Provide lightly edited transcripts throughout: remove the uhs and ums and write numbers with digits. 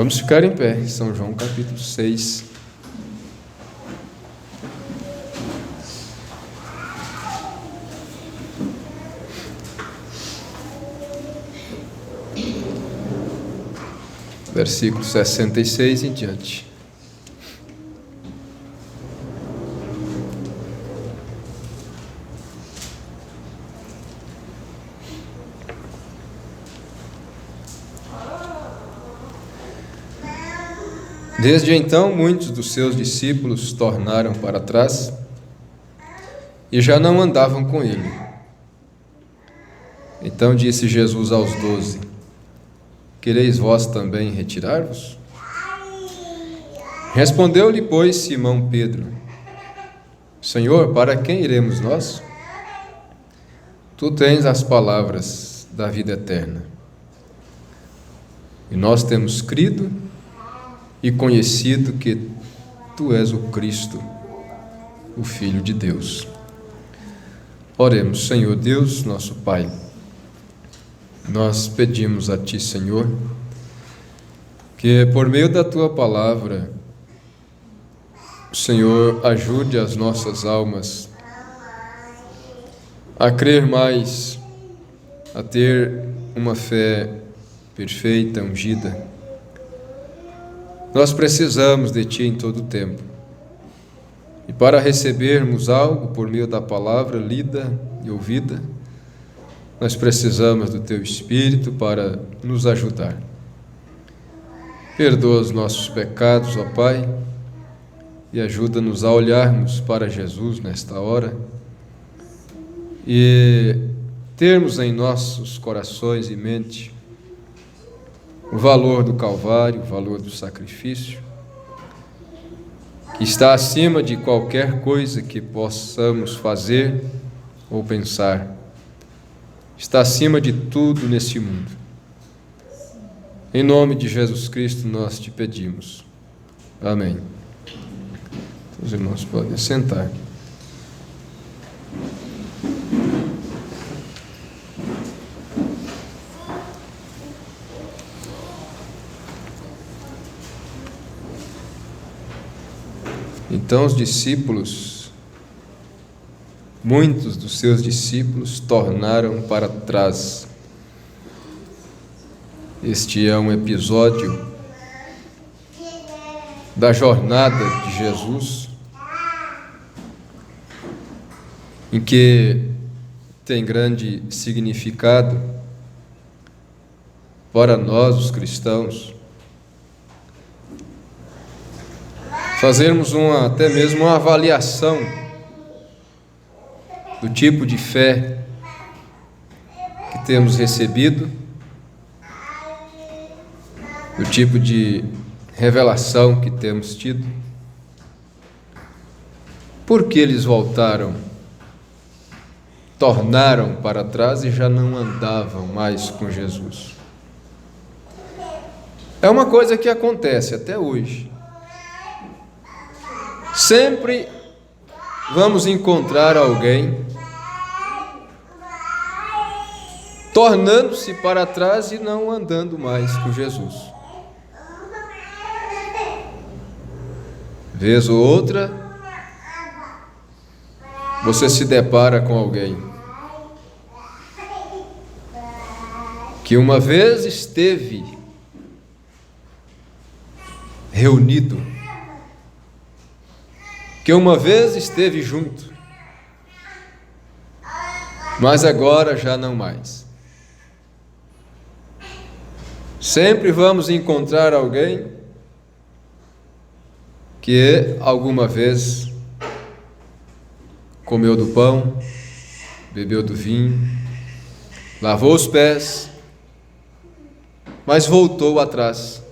Vamos ficar em pé, São João capítulo 6. Versículo 66 em diante. Desde então, muitos dos seus discípulos tornaram para trás e já não andavam com ele. Então disse Jesus aos 12: Quereis vós também retirar-vos? Respondeu-lhe, pois, Simão Pedro: Senhor, para quem iremos nós? Tu tens as palavras da vida eterna. E nós temos crido e conhecido que Tu és o Cristo, o Filho de Deus. Oremos. Senhor Deus, nosso Pai, nós pedimos a Ti, Senhor, que por meio da Tua palavra, Senhor, ajude as nossas almas a crer mais, a ter uma fé perfeita, ungida. Nós precisamos de Ti em todo o tempo. E para recebermos algo por meio da palavra lida e ouvida, nós precisamos do Teu Espírito para nos ajudar. Perdoa os nossos pecados, ó Pai, e ajuda-nos a olharmos para Jesus nesta hora e termos em nossos corações e mente o valor do Calvário, o valor do sacrifício, que está acima de qualquer coisa que possamos fazer ou pensar. Está acima de tudo neste mundo. Em nome de Jesus Cristo nós te pedimos. Amém. Os irmãos podem sentar. Então os discípulos, muitos dos seus discípulos tornaram para trás. Este é um episódio da jornada de Jesus, em que tem grande significado para nós, os cristãos, fazermos até mesmo uma avaliação do tipo de fé que temos recebido, do tipo de revelação que temos tido. Por que eles voltaram, tornaram para trás e já não andavam mais com Jesus? É uma coisa que acontece até hoje. Sempre vamos encontrar alguém tornando-se para trás e não andando mais com Jesus. Vez ou outra, você se depara com alguém que uma vez esteve reunido, que uma vez esteve junto, mas agora já não mais. Sempre vamos encontrar alguém que alguma vez comeu do pão, bebeu do vinho, lavou os pés, mas voltou atrás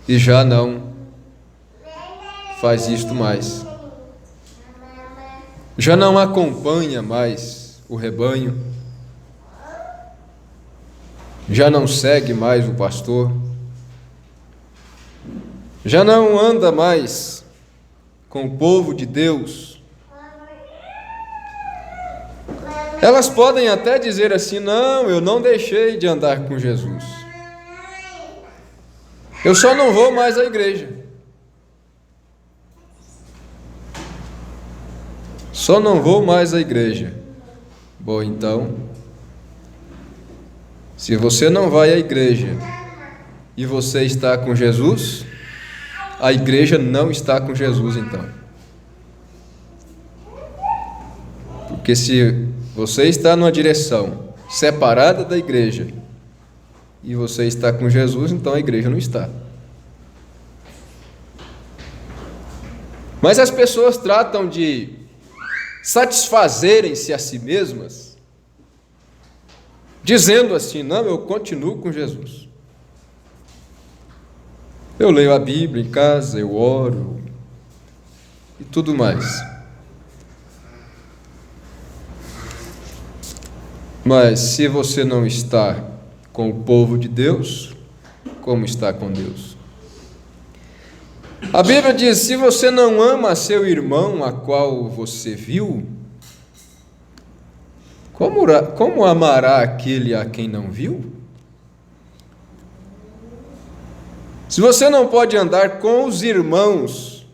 e já não faz isto mais. Já não acompanha mais o rebanho, já não segue mais o pastor, já não anda mais com o povo de Deus. Elas podem até dizer assim: não, eu não deixei de andar com Jesus. Eu só não vou mais à igreja. Só não vou mais à igreja. Bom, então, se você não vai à igreja e você está com Jesus, a igreja não está com Jesus, então. Porque se você está numa direção separada da igreja e você está com Jesus, então a igreja não está. Mas as pessoas tratam de satisfazerem-se a si mesmas, dizendo assim: não, eu continuo com Jesus. Eu leio a Bíblia em casa, eu oro e tudo mais. Mas se você não está com o povo de Deus, como está com Deus? A Bíblia diz: se você não ama seu irmão a qual você viu, como amará aquele a quem não viu? Se você não pode andar com os irmãos,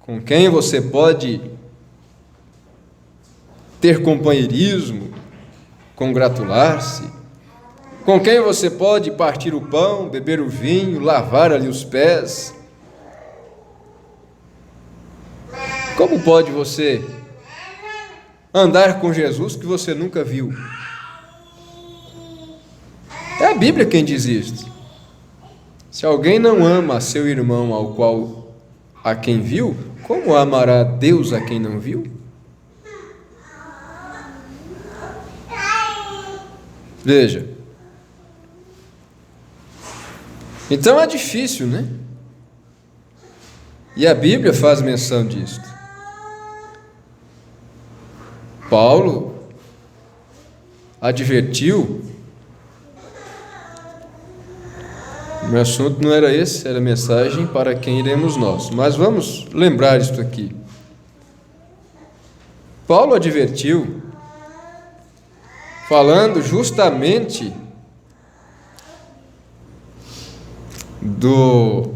com quem você pode ter companheirismo, congratular-se, com quem você pode partir o pão, beber o vinho, lavar ali os pés, como pode você andar com Jesus que você nunca viu? É a Bíblia quem diz isto. Se alguém não ama seu irmão a quem viu, como amará Deus a quem não viu? Veja. Então é difícil, né? E a Bíblia faz menção disto. Paulo advertiu. O meu assunto não era esse, era mensagem para quem iremos nós. Mas vamos lembrar isto aqui. Paulo advertiu, falando justamente do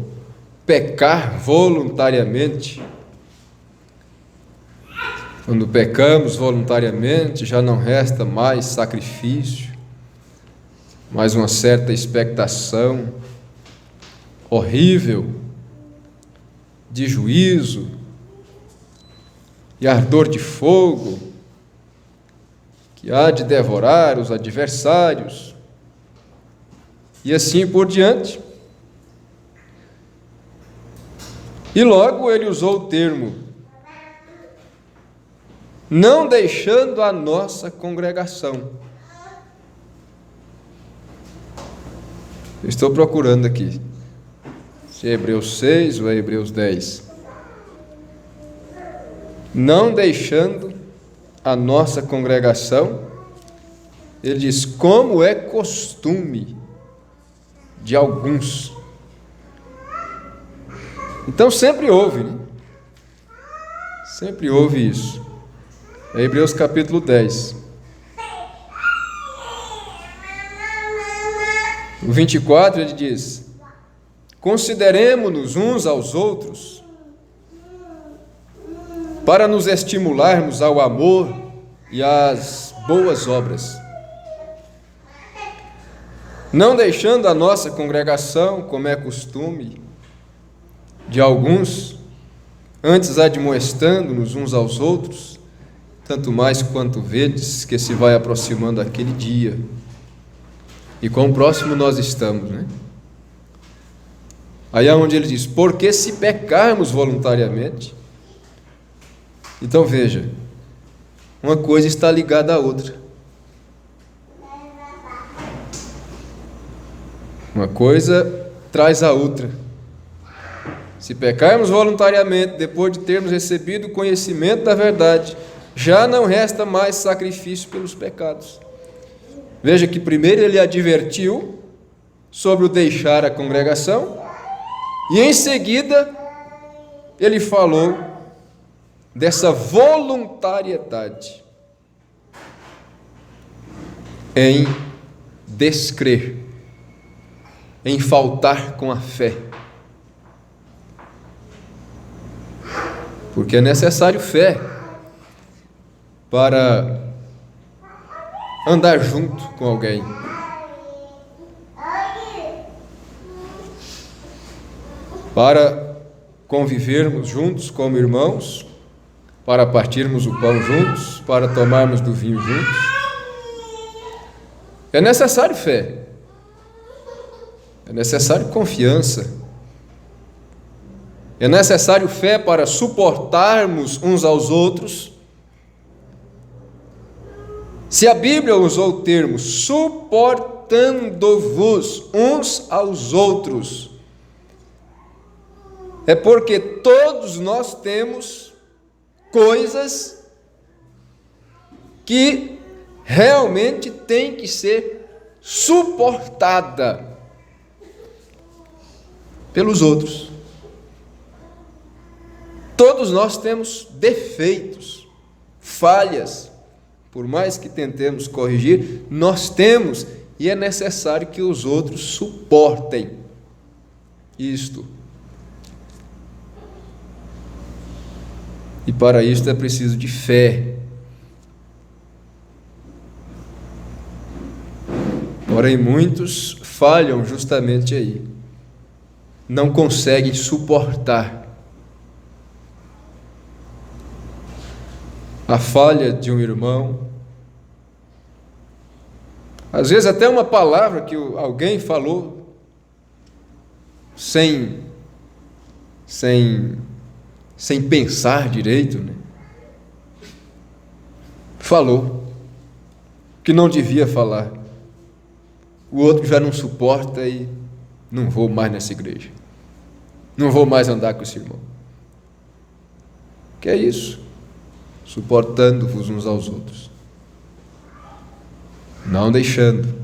pecar voluntariamente. Quando pecamos voluntariamente, já não resta mais sacrifício, mais uma certa expectação horrível de juízo e ardor de fogo que há de devorar os adversários, e assim por diante. E logo ele usou o termo não deixando a nossa congregação. Eu estou procurando aqui, se é Hebreus 6 ou é Hebreus 10. Não deixando a nossa congregação, ele diz, como é costume de alguns. Então sempre houve, né? Sempre houve isso. É Hebreus capítulo 10. No 24 ele diz: consideremo-nos uns aos outros para nos estimularmos ao amor e às boas obras, não deixando a nossa congregação, como é costume de alguns, antes admoestando-nos uns aos outros, tanto mais quanto vedes que se vai aproximando aquele dia. E quão próximo nós estamos, né? Aí é onde ele diz, porque se pecarmos voluntariamente. Então veja, uma coisa está ligada à outra. Uma coisa traz a outra. Se pecarmos voluntariamente, depois de termos recebido o conhecimento da verdade, já não resta mais sacrifício pelos pecados. Veja que primeiro ele advertiu sobre o deixar a congregação, e em seguida ele falou dessa voluntariedade em descrer, em faltar com a fé. Porque é necessário fé para andar junto com alguém. Para convivermos juntos como irmãos, para partirmos o pão juntos, para tomarmos do vinho juntos. É necessário fé, é necessário confiança, é necessário fé para suportarmos uns aos outros. Se a Bíblia usou o termo suportando-vos uns aos outros, é porque todos nós temos coisas que realmente têm que ser suportada pelos outros. Todos nós temos defeitos, falhas, por mais que tentemos corrigir, nós temos, e é necessário que os outros suportem isto. E para isso é preciso de fé. Porém, muitos falham justamente aí. Não conseguem suportar a falha de um irmão. Às vezes até uma palavra que alguém falou sem pensar direito, né? Falou que não devia falar. O outro já não suporta e não vou mais nessa igreja. Não vou mais andar com esse irmão. Que é isso? Suportando-vos uns aos outros. Não deixando.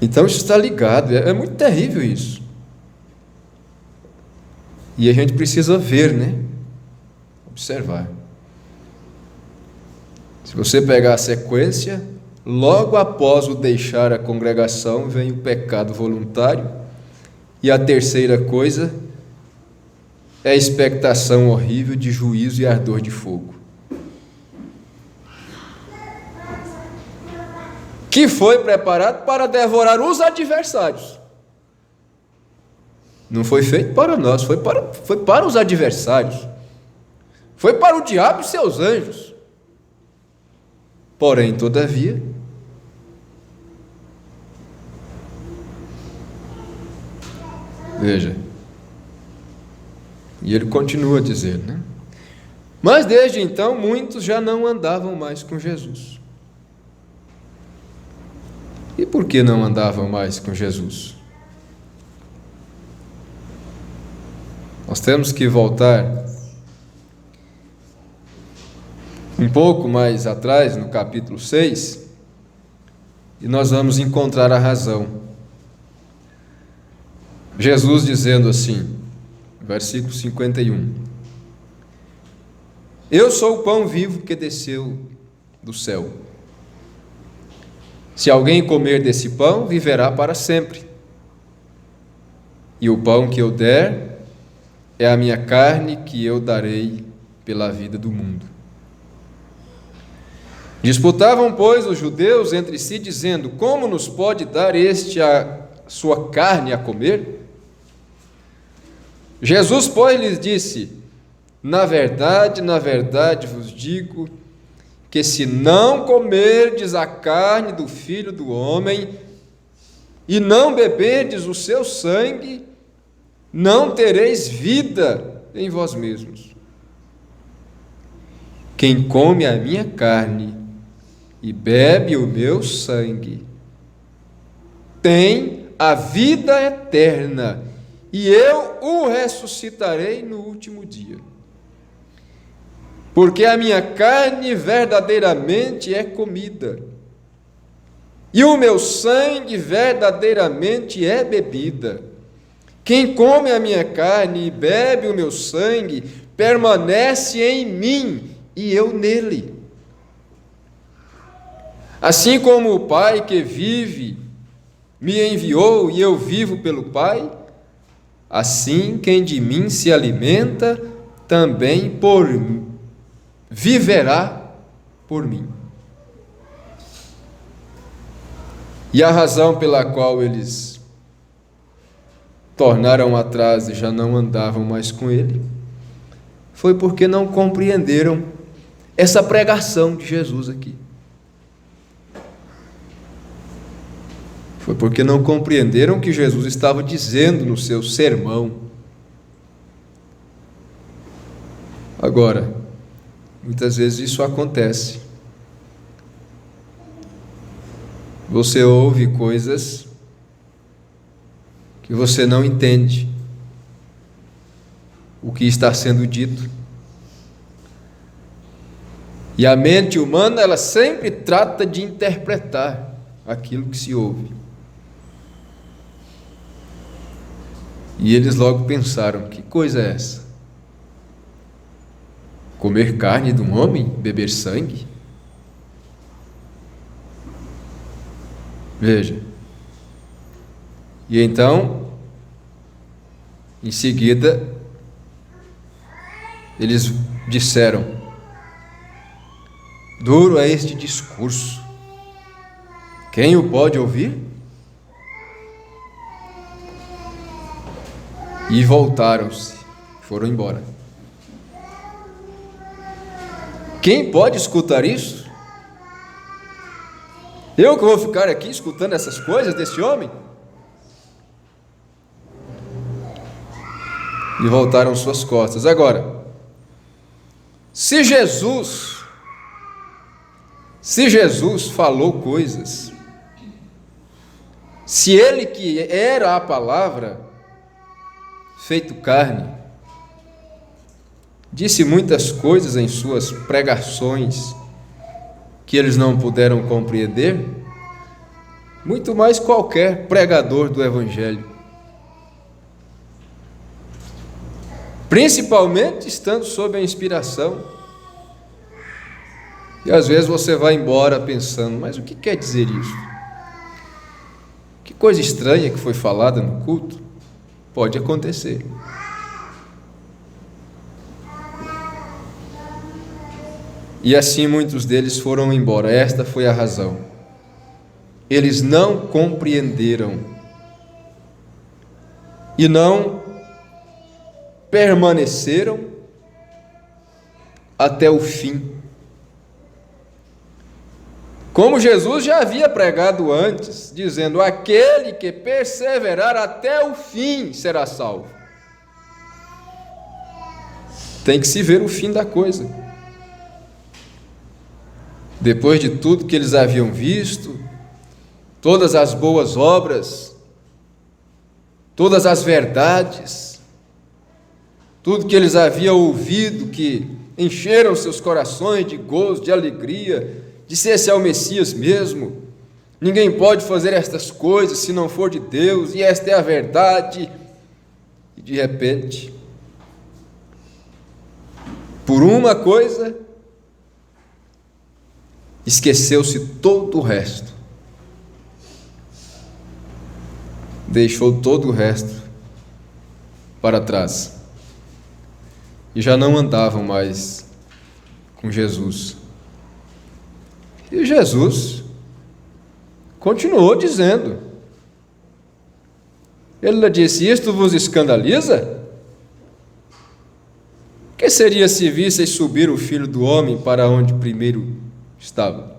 Então isso está ligado. É muito terrível isso. E a gente precisa ver, né? Observar. Se você pegar a sequência, logo após o deixar a congregação, vem o pecado voluntário. E a terceira coisa é a expectação horrível de juízo e ardor de fogo. Que foi preparado para devorar os adversários. Não foi feito para nós, foi para os adversários. Foi para o diabo e seus anjos. Porém, todavia, veja, e ele continua a dizer, né? Mas desde então, muitos já não andavam mais com Jesus. E por que não andavam mais com Jesus? Nós temos que voltar um pouco mais atrás, no capítulo 6, e nós vamos encontrar a razão. Jesus dizendo assim, versículo 51, Eu sou o pão vivo que desceu do céu. Se alguém comer desse pão, viverá para sempre. E o pão que eu der é a minha carne que eu darei pela vida do mundo. Disputavam, pois, os judeus entre si, dizendo, como nos pode dar este a sua carne a comer? Jesus, pois, lhes disse, na verdade vos digo, que se não comerdes a carne do Filho do Homem, e não beberdes o seu sangue, não tereis vida em vós mesmos. Quem come a minha carne e bebe o meu sangue, tem a vida eterna, e eu o ressuscitarei no último dia. Porque a minha carne verdadeiramente é comida, e o meu sangue verdadeiramente é bebida. Quem come a minha carne e bebe o meu sangue, permanece em mim, e eu nele. Assim como o Pai que vive me enviou e eu vivo pelo Pai, assim quem de mim se alimenta também viverá por mim. E a razão pela qual eles tornaram atrás e já não andavam mais com ele foi porque não compreenderam essa pregação de Jesus aqui. Foi porque não compreenderam o que Jesus estava dizendo no seu sermão. Agora, muitas vezes isso acontece. Você ouve coisas que você não entende o que está sendo dito. E a mente humana, ela sempre trata de interpretar aquilo que se ouve. E eles logo pensaram: que coisa é essa? Comer carne de um homem? Beber sangue? Veja. E então, em seguida, eles disseram: duro é este discurso, quem o pode ouvir? E voltaram-se, foram embora. Quem pode escutar isso? Eu que vou ficar aqui escutando essas coisas desse homem? E voltaram suas costas. Agora, se Jesus falou coisas, se ele que era a palavra feito carne, disse muitas coisas em suas pregações que eles não puderam compreender, muito mais qualquer pregador do Evangelho, principalmente estando sob a inspiração. E às vezes você vai embora pensando: mas o que quer dizer isso? Que coisa estranha que foi falada no culto. Pode acontecer. E assim muitos deles foram embora. Esta foi a razão. Eles não compreenderam e não permaneceram até o fim. Como Jesus já havia pregado antes, dizendo: aquele que perseverar até o fim será salvo. Tem que se ver o fim da coisa. Depois de tudo que eles haviam visto, todas as boas obras, todas as verdades, tudo que eles haviam ouvido, que encheram seus corações de gozo, de alegria, de se esse é o Messias mesmo, ninguém pode fazer estas coisas se não for de Deus, e esta é a verdade. E de repente, por uma coisa, esqueceu-se todo o resto, deixou todo o resto para trás, e já não andavam mais com Jesus. E Jesus continuou dizendo, ele lhe disse: isto vos escandaliza? Que seria se visseis subir o Filho do Homem para onde primeiro estava?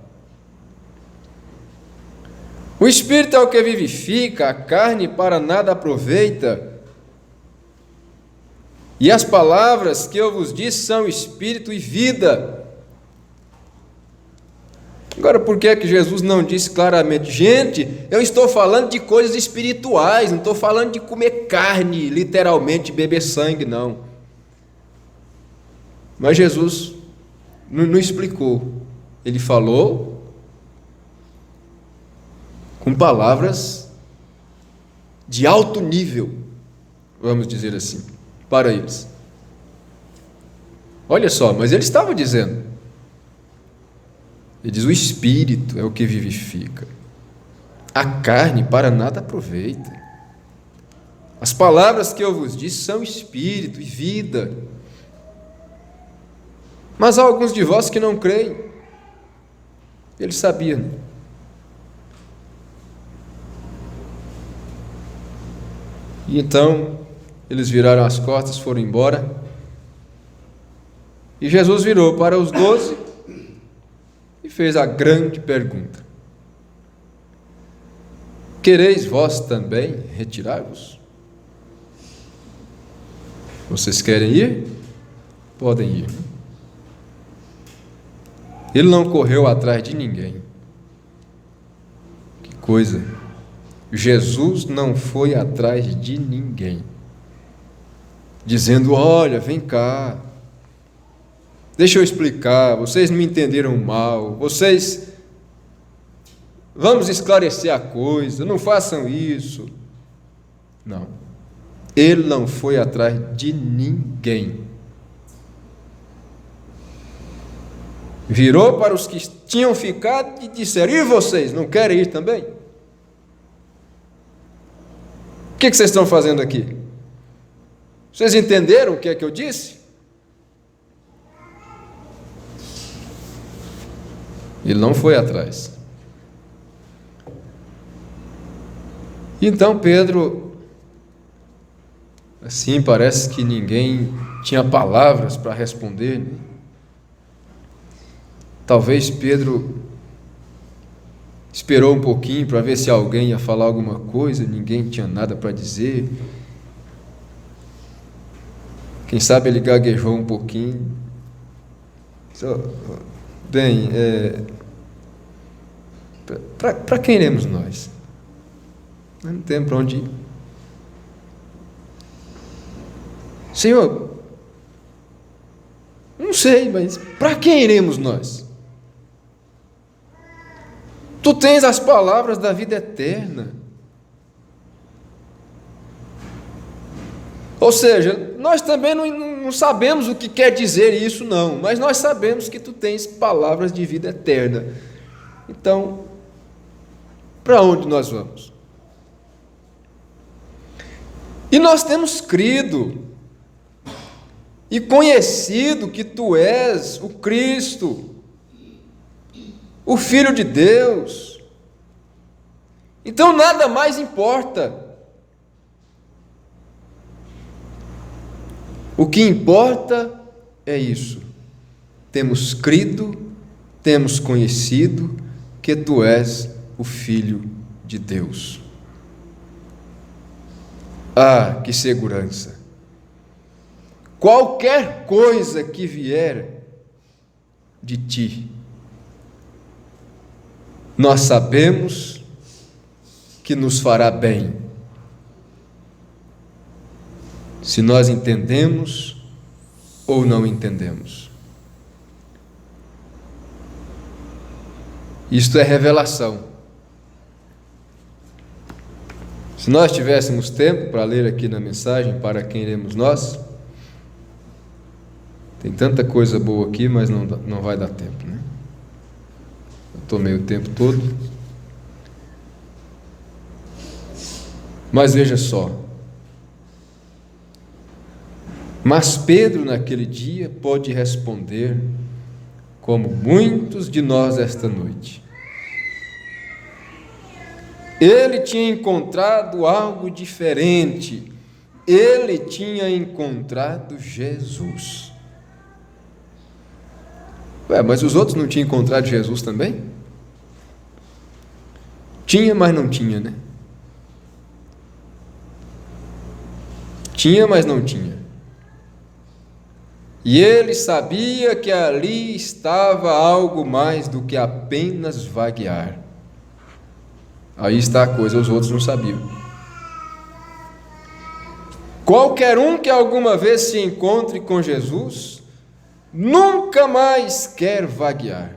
O Espírito é o que vivifica, a carne para nada aproveita. E as palavras que eu vos disse são Espírito e vida. Agora, por que é que Jesus não disse claramente: gente, eu estou falando de coisas espirituais, não estou falando de comer carne, literalmente beber sangue, não. Mas Jesus não explicou. Ele falou com palavras de alto nível, vamos dizer assim, para eles. Olha só, mas ele estava dizendo: Ele diz: o Espírito é o que vivifica. A carne para nada aproveita. As palavras que eu vos disse são Espírito e vida. Mas há alguns de vós que não creem. Ele sabia, né? E então, eles viraram as costas, foram embora. E Jesus virou para os 12 e fez a grande pergunta: quereis vós também retirar-vos? Vocês querem ir? Podem ir. Ele não correu atrás de ninguém. Que coisa! Jesus não foi atrás de ninguém, dizendo: olha, vem cá, deixa eu explicar, vocês me entenderam mal, vamos esclarecer a coisa, não façam isso. Não, ele não foi atrás de ninguém. Virou para os que tinham ficado e disseram: e vocês, não querem ir também? O que vocês estão fazendo aqui? Vocês entenderam o que é que eu disse? Ele não foi atrás. Então Pedro, assim, parece que ninguém tinha palavras para responder, né? Talvez Pedro esperou um pouquinho para ver se alguém ia falar alguma coisa, ninguém tinha nada para dizer. Quem sabe ele gaguejou um pouquinho. Bem, para quem iremos nós? Não temos para onde ir. Senhor, não sei, mas para quem iremos nós? Tu tens as palavras da vida eterna. Ou seja, nós também não sabemos o que quer dizer isso, não, mas nós sabemos que tu tens palavras de vida eterna. Então, para onde nós vamos? E nós temos crido e conhecido que tu és o Cristo, o Filho de Deus. Então nada mais importa. O que importa é isso: temos crido, temos conhecido que tu és o Filho de Deus. Ah, que segurança! Qualquer coisa que vier de ti, nós sabemos que nos fará bem, se nós entendemos ou não entendemos. Isto é revelação. Se nós tivéssemos tempo para ler aqui na mensagem para quem iremos nós, tem tanta coisa boa aqui, mas não vai dar tempo, né? Eu tomei o tempo todo. Mas veja só. Mas Pedro naquele dia pode responder como muitos de nós esta noite. Ele tinha encontrado algo diferente. Ele tinha encontrado Jesus. Mas os outros não tinham encontrado Jesus também? Tinha, mas não tinha, né? Tinha, mas não tinha. E ele sabia que ali estava algo mais do que apenas vaguear. Aí está a coisa, os outros não sabiam. Qualquer um que alguma vez se encontre com Jesus, nunca mais quer vaguear.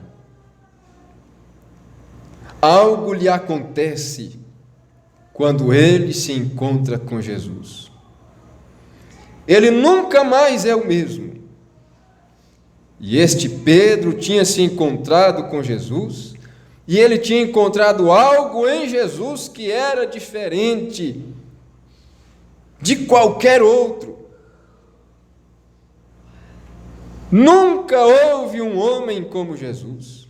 Algo lhe acontece quando ele se encontra com Jesus. Ele nunca mais é o mesmo. E este Pedro tinha se encontrado com Jesus, e ele tinha encontrado algo em Jesus que era diferente de qualquer outro. Nunca houve um homem como Jesus.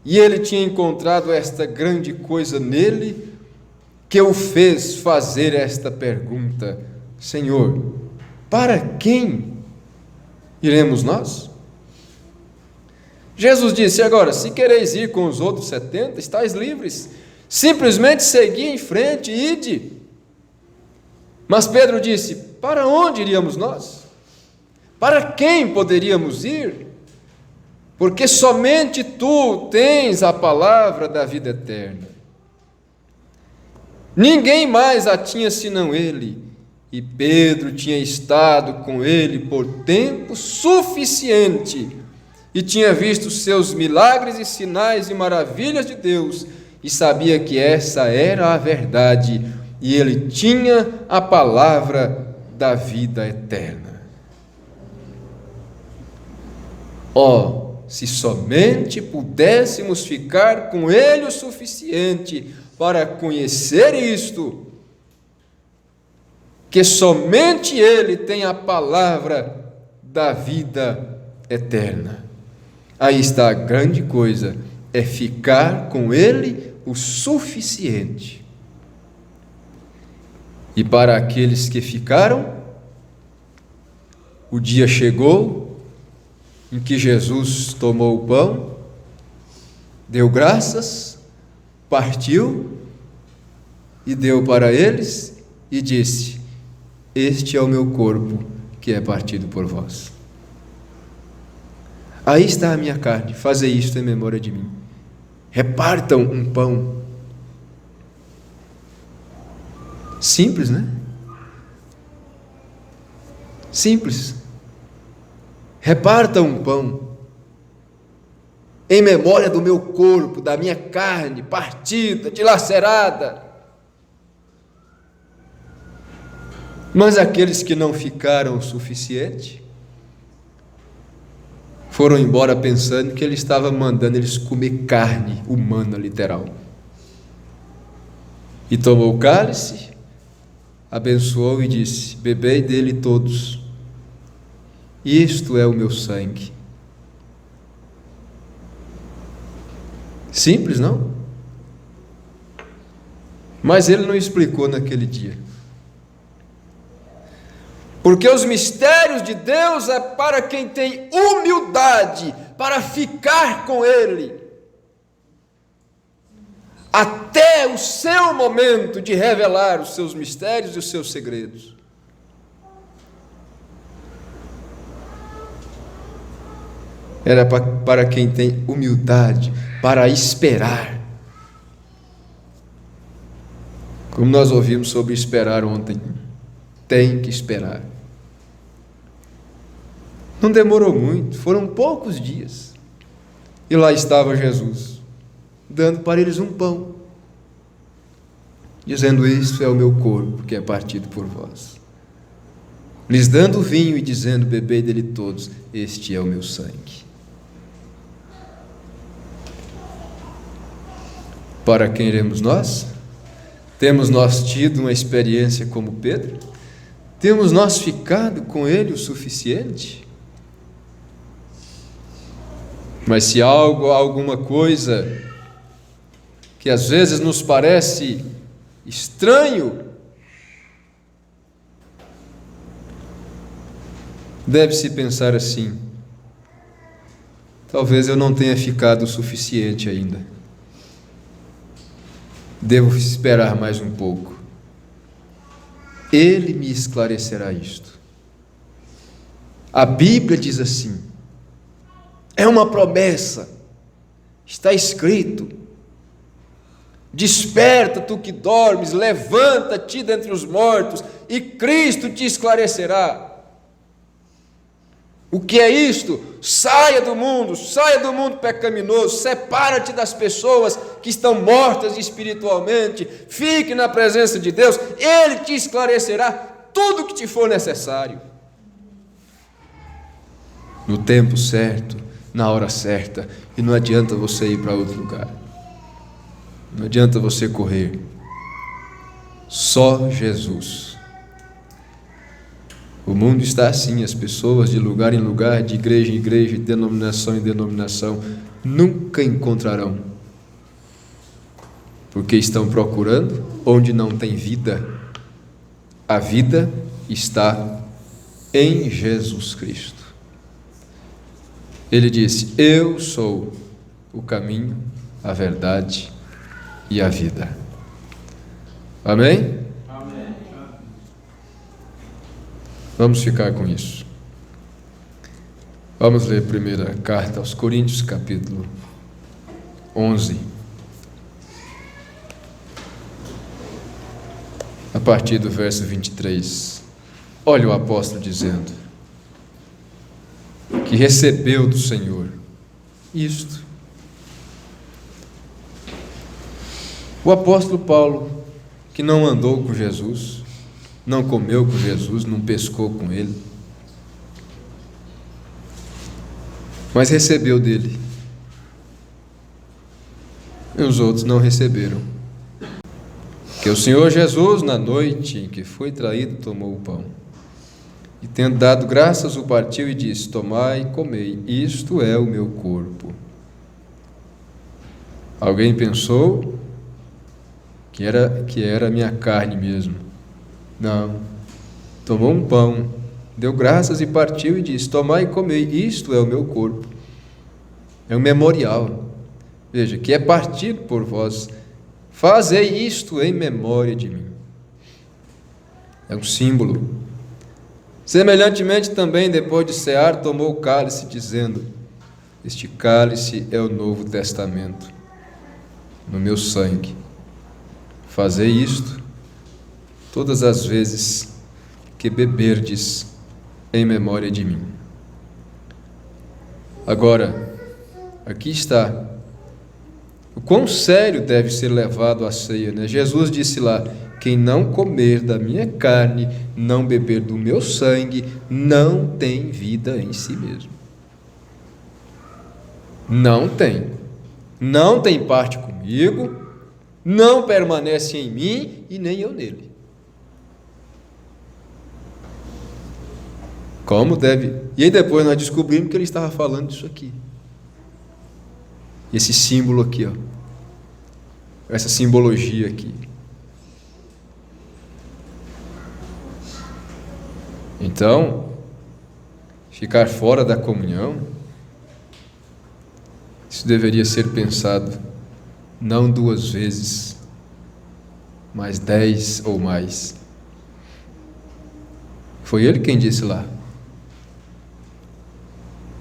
E ele tinha encontrado esta grande coisa nele, que o fez fazer esta pergunta: Senhor, para quem iremos nós? Jesus disse: agora, se quereis ir com os outros 70, estáis livres, simplesmente segui em frente e ide. Mas Pedro disse: para onde iríamos nós? Para quem poderíamos ir? Porque somente tu tens a palavra da vida eterna. Ninguém mais a tinha senão ele, e Pedro tinha estado com ele por tempo suficiente, e tinha visto seus milagres e sinais e maravilhas de Deus, e sabia que essa era a verdade, e ele tinha a palavra da vida eterna. Se somente pudéssemos ficar com ele o suficiente para conhecer isto, que somente ele tem a palavra da vida eterna. Aí está a grande coisa, é ficar com ele o suficiente. E para aqueles que ficaram, o dia chegou em que Jesus tomou o pão, deu graças, partiu e deu para eles e disse: este é o meu corpo que é partido por vós. Aí está a minha carne, fazei isto em memória de mim. Repartam um pão. Simples, né? Simples. Repartam um pão em memória do meu corpo, da minha carne partida, dilacerada. Mas aqueles que não ficaram o suficiente foram embora pensando que ele estava mandando eles comer carne humana, literal. E tomou o cálice, abençoou e disse: bebei dele todos, isto é o meu sangue. Simples, não? Mas ele não explicou naquele dia. Porque os mistérios de Deus é para quem tem humildade para ficar com ele até o seu momento de revelar os seus mistérios e os seus segredos. Era para quem tem humildade para esperar. Como nós ouvimos sobre esperar ontem, tem que esperar. Não demorou muito, foram poucos dias, e lá estava Jesus, dando para eles um pão, dizendo: isto é o meu corpo que é partido por vós. Lhes dando vinho e dizendo: bebei dele todos, este é o meu sangue. Para quem iremos nós? Temos nós tido uma experiência como Pedro? Temos nós ficado com ele o suficiente? Mas se alguma coisa que às vezes nos parece estranho, deve-se pensar assim: talvez eu não tenha ficado o suficiente ainda. Devo esperar mais um pouco. Ele me esclarecerá isto. A Bíblia diz assim, é uma promessa, está escrito: desperta tu que dormes, levanta-te dentre os mortos, e Cristo te esclarecerá. O que é isto? Saia do mundo pecaminoso, separa-te das pessoas que estão mortas espiritualmente, fique na presença de Deus, Ele te esclarecerá tudo o que te for necessário. no tempo certo, na hora certa, e não adianta você ir para outro lugar. Não adianta você correr. Só Jesus. O mundo está assim, as pessoas de lugar em lugar, de igreja em igreja, de denominação em denominação, nunca encontrarão, porque estão procurando onde não tem vida. A vida está em Jesus Cristo. Ele disse: eu sou o caminho, a verdade e a vida. Amém? Amém. Vamos ficar com isso. Vamos ler a primeira carta aos Coríntios, capítulo 11. A partir do verso 23. Olha o apóstolo dizendo que recebeu do Senhor isto. O apóstolo Paulo, que não andou com Jesus, não comeu com Jesus, não pescou com ele, mas recebeu dele. E os outros não receberam. Que o Senhor Jesus, na noite em que foi traído, tomou o pão, e tendo dado graças, o partiu e disse: tomai e comei, isto é o meu corpo. Alguém pensou que era a minha carne mesmo. Não. Tomou um pão, deu graças e partiu e disse: tomai e comei, isto é o meu corpo. É um memorial. Veja, que é partido por vós. Fazei isto em memória de mim. É um símbolo. Semelhantemente também, depois de cear, tomou o cálice, dizendo: este cálice é o novo testamento no meu sangue. Fazei isto todas as vezes que beberdes em memória de mim. Agora, aqui está o quão sério deve ser levado a ceia, né? Jesus disse lá: quem não comer da minha carne, não beber do meu sangue, não tem vida em si mesmo. Não tem. Não tem parte comigo, não permanece em mim e nem eu nele. Como deve? E aí depois nós descobrimos que ele estava falando disso aqui. Esse símbolo aqui, ó. Essa simbologia aqui. Então, ficar fora da comunhão, isso deveria ser pensado não 2 vezes, mas 10 ou mais. Foi ele quem disse lá: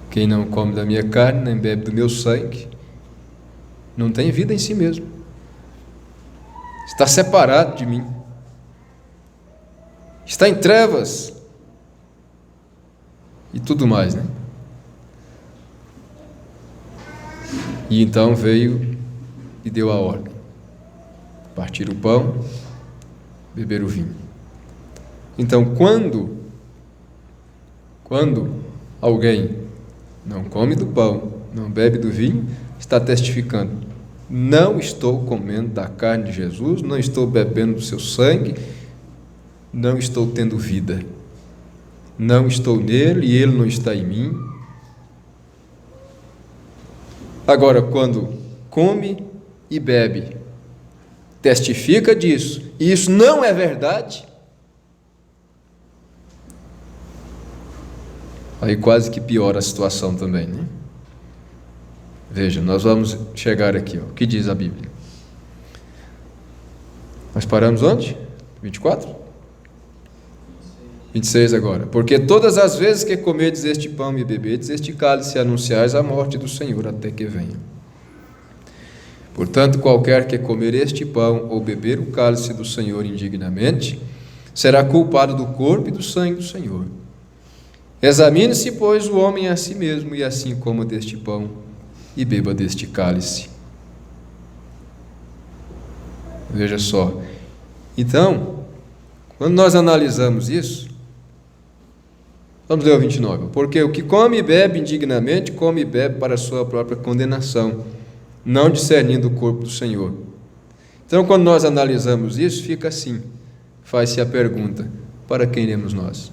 quem não come da minha carne, nem bebe do meu sangue, não tem vida em si mesmo. Está separado de mim. Está em trevas. E tudo mais, né? E então veio e deu a ordem: partir o pão, beber o vinho. Então, quando alguém não come do pão, não bebe do vinho, está testificando: não estou comendo da carne de Jesus, não estou bebendo do seu sangue, não estou tendo vida, não estou nele e ele não está em mim. Agora, quando come e bebe, testifica disso, e isso não é verdade, aí quase que piora a situação também, né? Veja, nós vamos chegar aqui, ó. O que diz a Bíblia? Nós paramos onde? 24? 26 agora. Porque todas as vezes que comerdes este pão e beberdes este cálice, anunciais a morte do Senhor até que venha. Portanto, qualquer que comer este pão ou beber o cálice do Senhor indignamente, será culpado do corpo e do sangue do Senhor. Examine-se, pois, o homem a si mesmo, e assim coma deste pão e beba deste cálice. Veja só. Então, quando nós analisamos isso, Vamos ler o 29. Porque o que come e bebe indignamente, come e bebe para a sua própria condenação, não discernindo o corpo do Senhor. Então, quando nós analisamos isso, fica assim, faz-se a pergunta, para quem iremos nós?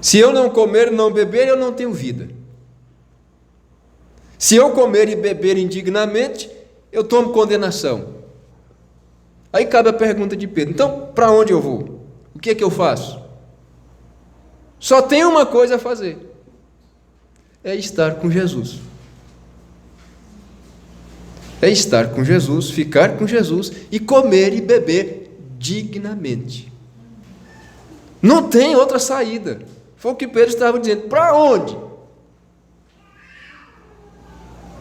Se eu não comer e não beber, eu não tenho vida. Se eu comer e beber indignamente, eu tomo condenação. Aí cabe a pergunta de Pedro, então, para onde eu vou? O que é que eu faço? Só tem uma coisa a fazer, é estar com Jesus. É estar com Jesus, ficar com Jesus e comer e beber dignamente. Não tem outra saída. Foi o que Pedro estava dizendo. Para onde?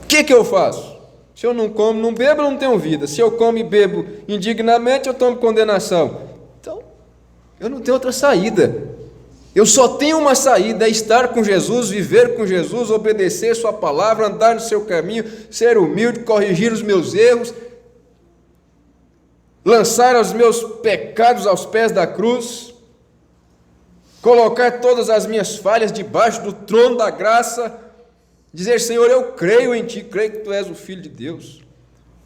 O que eu faço? Se eu não como, não bebo, eu não tenho vida. Se eu como e bebo indignamente, eu tomo condenação. Então, eu não tenho outra saída. Eu só tenho uma saída, é estar com Jesus, viver com Jesus, obedecer sua palavra, andar no seu caminho, ser humilde, corrigir os meus erros, lançar os meus pecados aos pés da cruz, colocar todas as minhas falhas debaixo do trono da graça, dizer: Senhor, eu creio em Ti, creio que Tu és o Filho de Deus,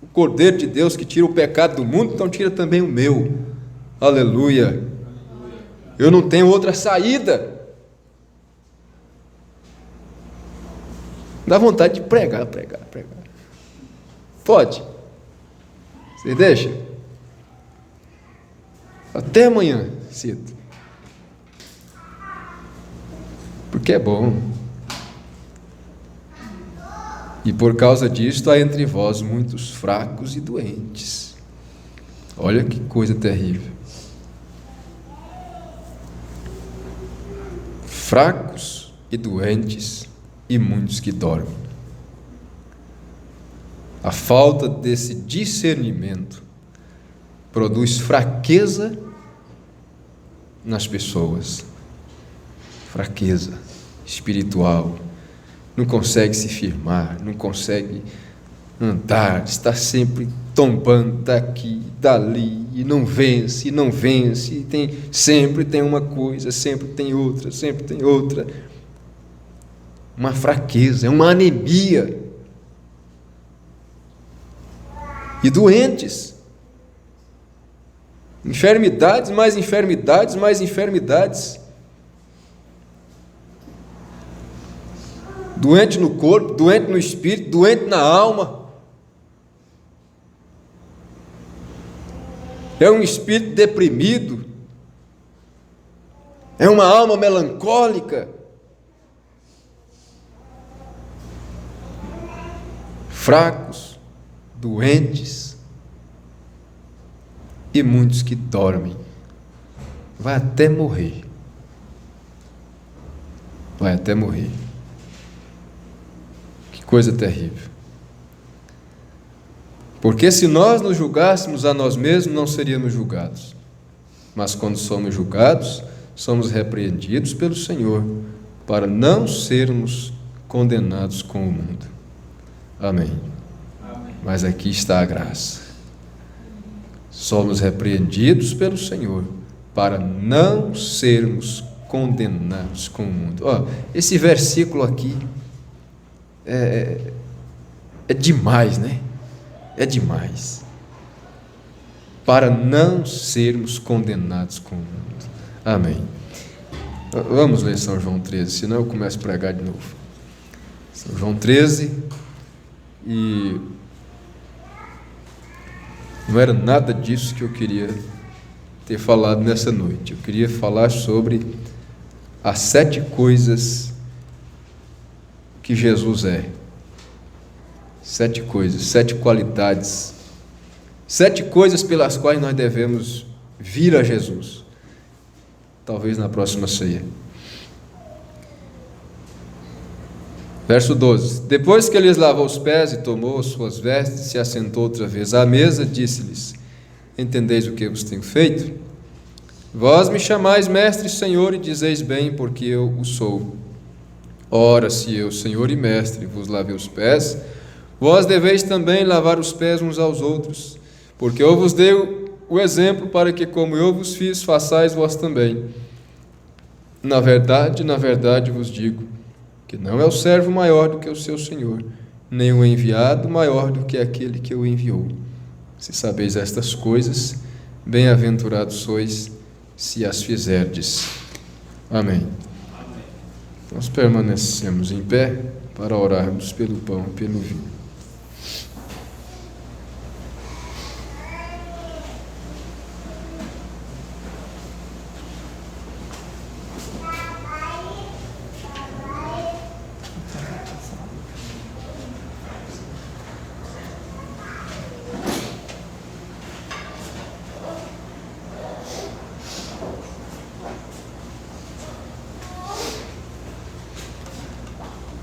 o Cordeiro de Deus que tira o pecado do mundo, então tira também o meu. Aleluia! Eu não tenho outra saída. Dá vontade de pregar. Pode? Você deixa? Até amanhã cedo. Porque é bom. E por causa disso há entre vós muitos fracos e doentes. Olha que coisa terrível. Fracos e doentes e muitos que dormem. A falta desse discernimento produz fraqueza nas pessoas, fraqueza espiritual, não consegue se firmar, não consegue andar, está sempre tombando daqui, dali, e não vence, sempre tem uma coisa, sempre tem outra, uma fraqueza, uma anemia, e doentes, enfermidades, mais enfermidades, doente no corpo, doente no espírito, doente na alma. É um espírito deprimido, é uma alma melancólica, fracos, doentes e muitos que dormem. Vai até morrer. Que coisa terrível. Porque se nós nos julgássemos a nós mesmos, não seríamos julgados. Mas quando somos julgados, somos repreendidos pelo Senhor, para não sermos condenados com o mundo. Amém. Mas aqui está a graça. Somos repreendidos pelo Senhor, para não sermos condenados com o mundo. Esse versículo aqui é demais, né? É demais. Para não sermos condenados com o mundo. Amém. Vamos ler São João 13, senão eu começo a pregar de novo. São João 13, e não era nada disso que eu queria ter falado nessa noite. Eu queria falar sobre as 7 coisas que Jesus é. 7 coisas, 7 qualidades, 7 coisas pelas quais nós devemos vir a Jesus. Talvez na próxima ceia. Verso 12. Depois que lhes lavou os pés e tomou as suas vestes e se assentou outra vez à mesa, disse-lhes: entendeis o que vos tenho feito? Vós me chamais mestre e Senhor, e dizeis bem, porque eu o sou. Ora, se eu, Senhor e mestre, vos lavei os pés, vós deveis também lavar os pés uns aos outros, porque eu vos dei o exemplo para que, como eu vos fiz, façais vós também. na verdade vos digo que não é o servo maior do que o seu senhor, nem o enviado maior do que aquele que o enviou. Se sabeis estas coisas, bem-aventurados sois se as fizerdes. Amém. Nós permanecemos em pé para orarmos pelo pão e pelo vinho.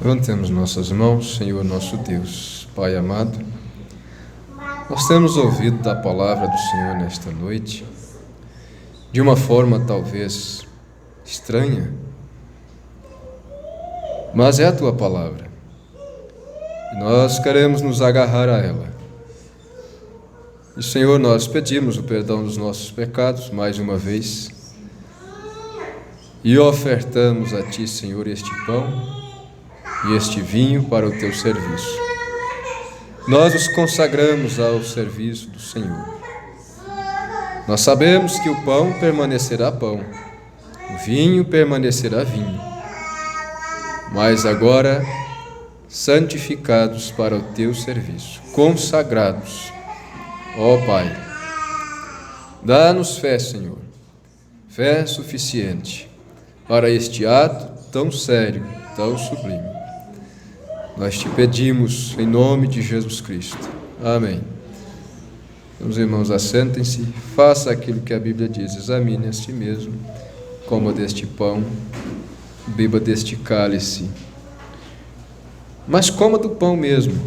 Levantemos nossas mãos, Senhor nosso Deus, Pai amado. Nós temos ouvido da palavra do Senhor nesta noite, de uma forma talvez estranha, mas é a Tua palavra, e nós queremos nos agarrar a ela. E, Senhor, nós pedimos o perdão dos nossos pecados mais uma vez, e ofertamos a Ti, Senhor, este pão e este vinho para o Teu serviço. Nós nos consagramos ao serviço do Senhor. Nós sabemos que o pão permanecerá pão, o vinho permanecerá vinho, mas agora santificados para o Teu serviço, consagrados. Ó Pai, dá-nos fé, Senhor, fé suficiente para este ato tão sério, tão sublime. Nós te pedimos em nome de Jesus Cristo. Amém. Meus irmãos, assentem-se, faça aquilo que a Bíblia diz, examine a si mesmo, coma deste pão, beba deste cálice. Mas coma do pão mesmo.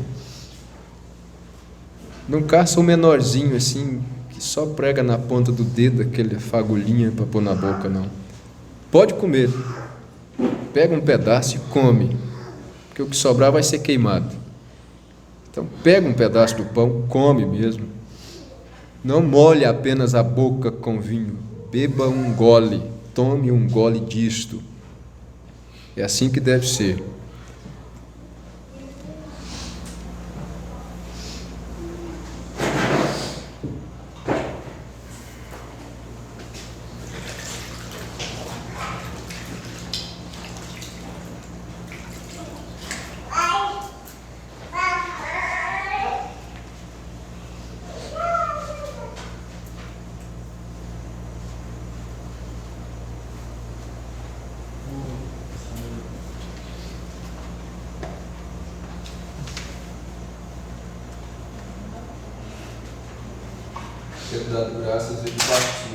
Não caça um menorzinho assim, que só prega na ponta do dedo aquele fagulhinha para pôr na boca, não. Pode comer. Pega um pedaço e come, porque o que sobrar vai ser queimado. Então pega um pedaço do pão, come mesmo. Não molhe apenas a boca com vinho, beba um gole, tome um gole disto. É assim que deve ser. Ter dado graças, ele partiu.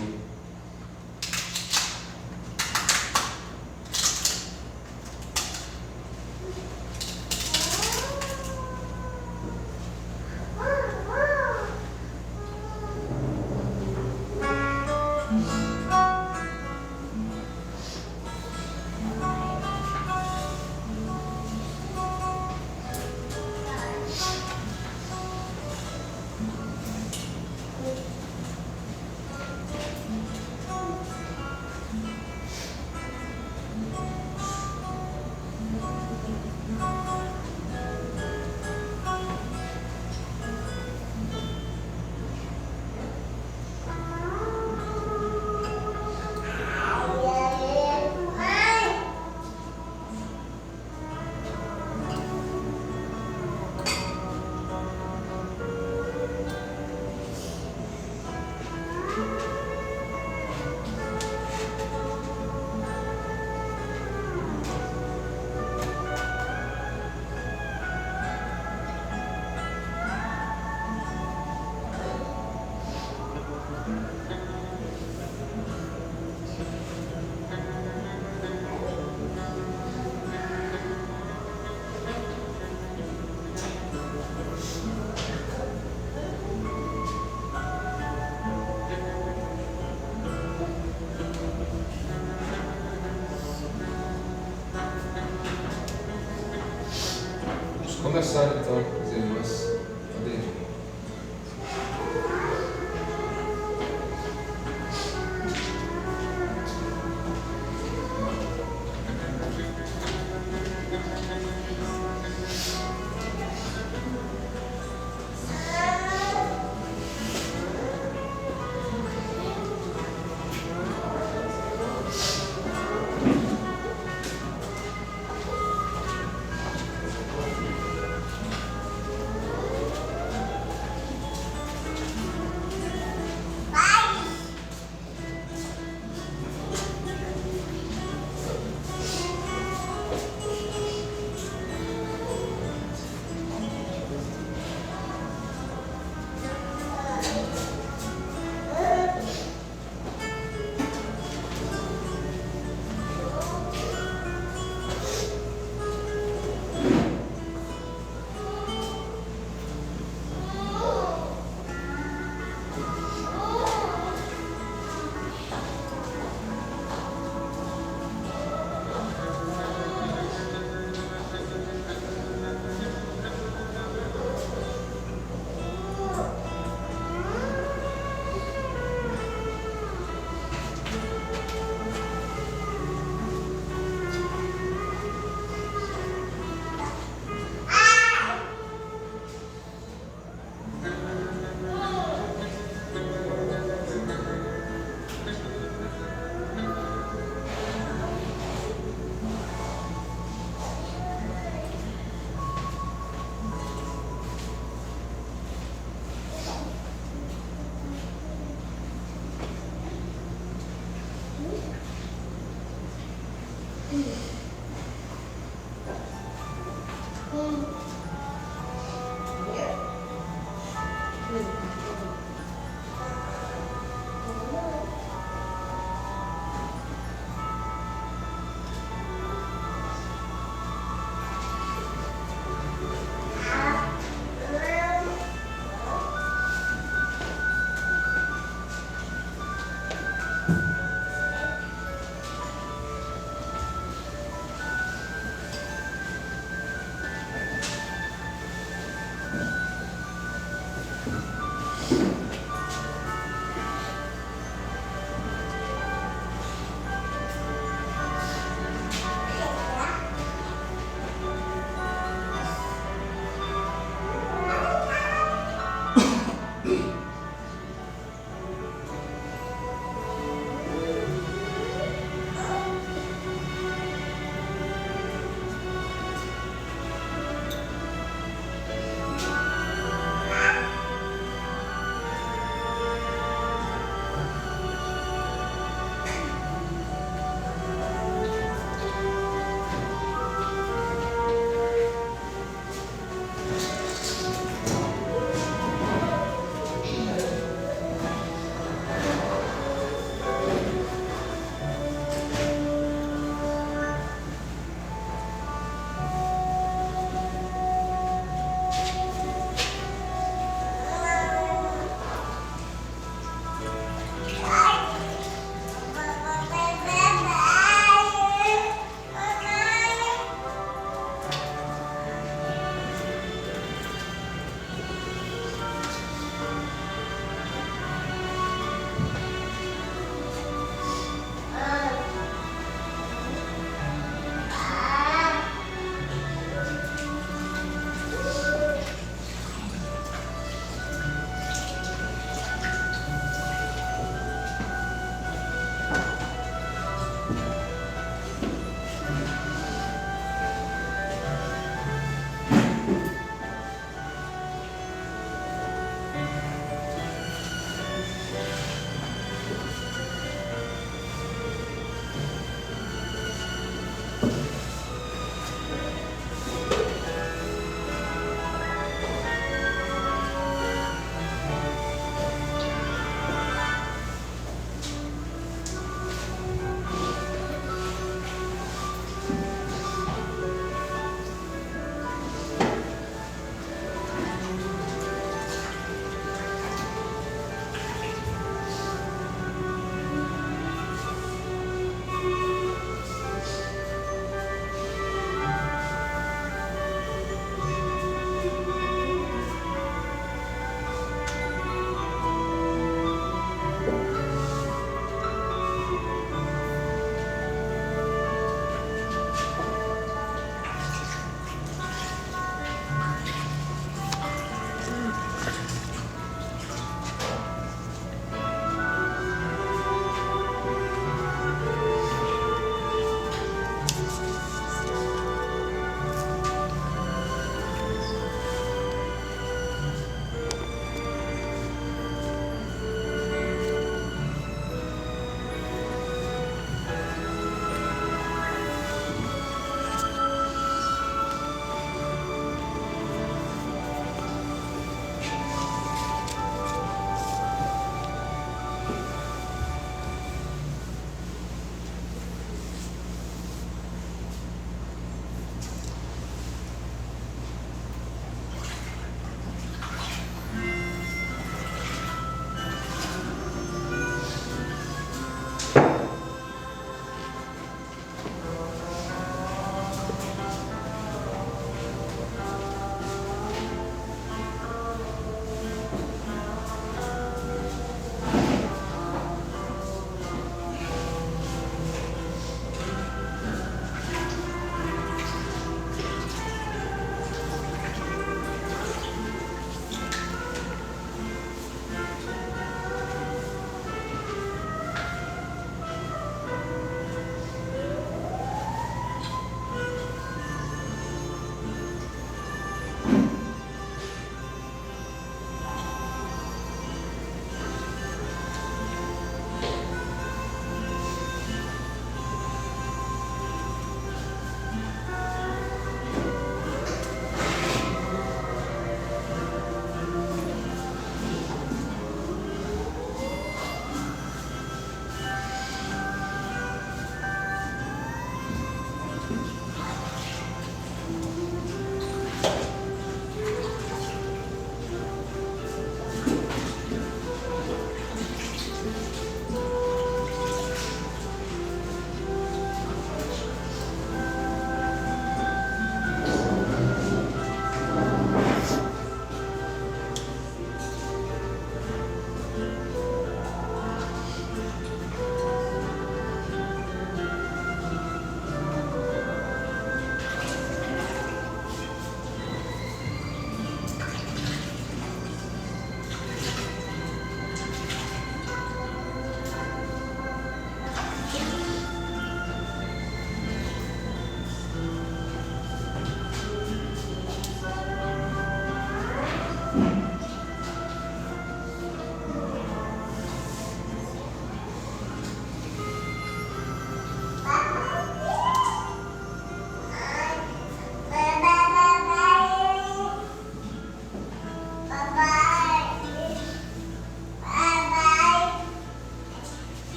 Começar então, as irmãs.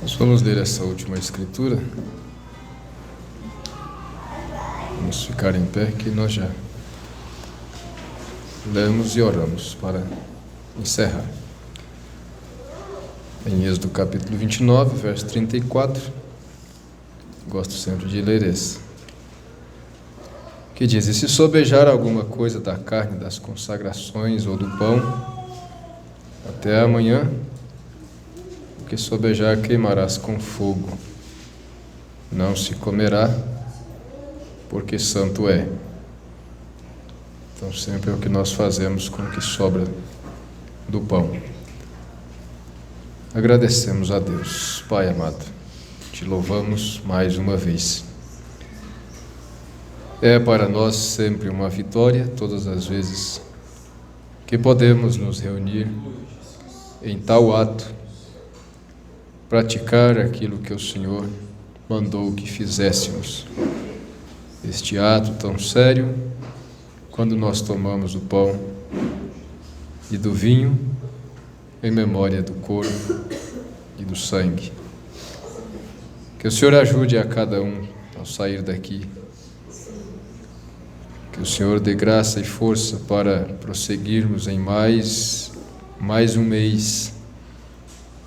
Nós vamos ler essa última escritura. Vamos ficar em pé que nós já lemos e oramos para encerrar. Em Êxodo capítulo 29, verso 34, gosto sempre de ler esse, que diz: E se sobejar alguma coisa da carne das consagrações ou do pão, até amanhã, o que sobejar queimarás com fogo, não se comerá, porque santo é. Então sempre é o que nós fazemos com o que sobra do pão. Agradecemos a Deus. Pai amado, te louvamos mais uma vez. É para nós sempre uma vitória, todas as vezes que podemos nos reunir em tal ato, praticar aquilo que o Senhor mandou que fizéssemos. Este ato tão sério, quando nós tomamos o pão e do vinho, em memória do corpo e do sangue. Que o Senhor ajude a cada um ao sair daqui. Que o Senhor dê graça e força para prosseguirmos em mais um mês,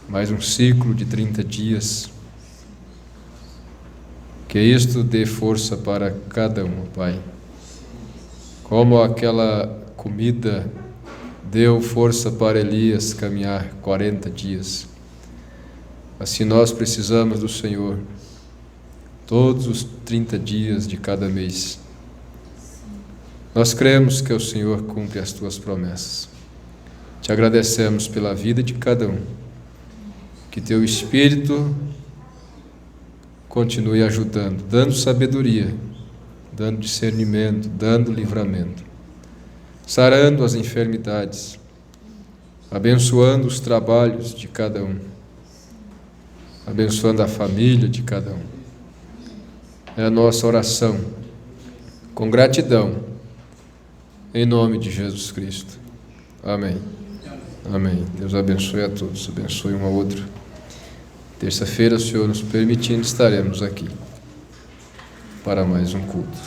mais um ciclo de 30 dias. Que isto dê força para cada um, Pai. Como aquela comida deu força para Elias caminhar 40 dias. Assim nós precisamos do Senhor todos os 30 dias de cada mês. Nós cremos que o Senhor cumpre as tuas promessas. Te agradecemos pela vida de cada um. Que teu Espírito continue ajudando, dando sabedoria, dando discernimento, dando livramento, sarando as enfermidades, abençoando os trabalhos de cada um, abençoando a família de cada um. É a nossa oração, com gratidão, em nome de Jesus Cristo. Amém. Amém. Deus abençoe a todos, abençoe um ao outro. Terça-feira, o Senhor nos permitindo, estaremos aqui para mais um culto.